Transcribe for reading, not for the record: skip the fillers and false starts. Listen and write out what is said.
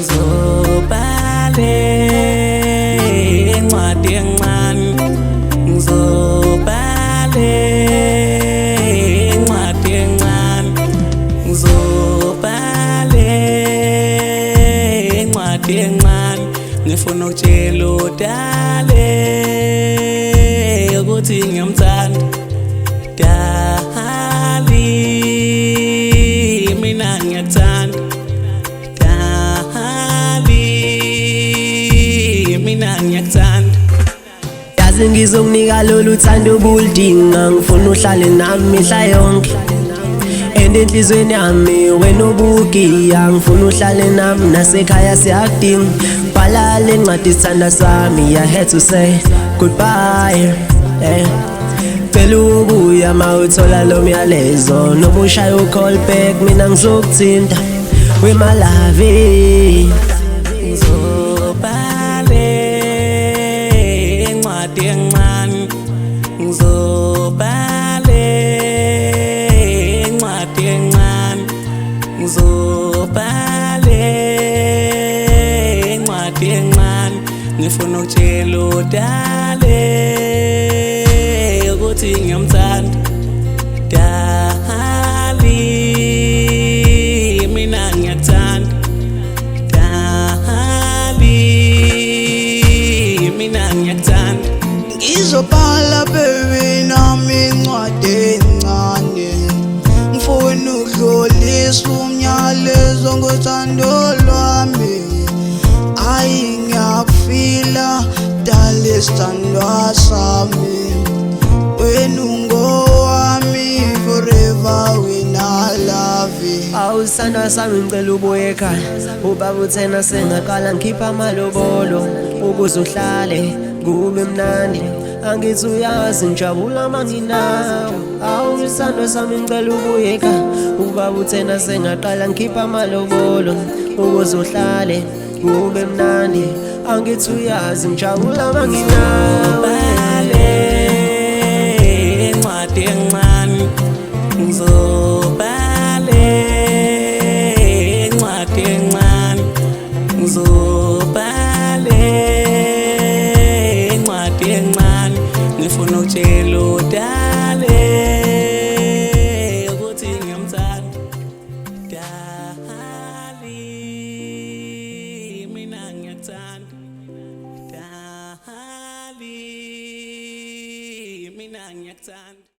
ngizobhale incwadi encane ngizobhale incwadi encane ngizobhale incwadi encane ngifuna ukutshela uDale ukuthi ngiyamthanda Dali mina ngiyakuthanda Dali mina ngiyakuthanda yazi ngizokunika lolu thando obulidinga ngifuna uhlale nami mihla yonke enhlizweni yami wena ubugiya ngifuna uhlale nami nasekhaya siyakudinga bhala le ncwadi isithanda sami I had to say goodbye Cela ubuya mawuthola lo myalezo noma ushaya u-call back mina ngizokuthinta we my love ngizobhale incwadi encane ngizobhale incwadi encane ngizobhale incwadi encane ngifuna ukutshela uDale ukuthi ngiyamthanda Dali mina ngiyakuthanda Dali mina ngiyakuthanda ngizobhala baby nami incwadi encane ngifuna ukudlulisa umyalezo ngothando lwami ayi ngiyakufila Dali sithandwa sami wena ungowami forever when I love you awusana sami ngicela ubuye ekhaya ubaba uthena sengaqala ngikhipha amalobolo ukuze uhlale kube mnandi angithi uyazi ngijabula manginawe awusana sami ngicela ubuye ekhaya ubaba uthena sengaqala ngikhipha amalobolo ukuze uhlale kube mnandi angithi uyazi ngijabula manginawe incwadi encane ngizobhale incwadi encane ngizobhale incwadi encane ngifuna ukutshela uDale ukuthi ngiyamthanda Dali mina ngiyakuthanda Dali mina ngiyakuthanda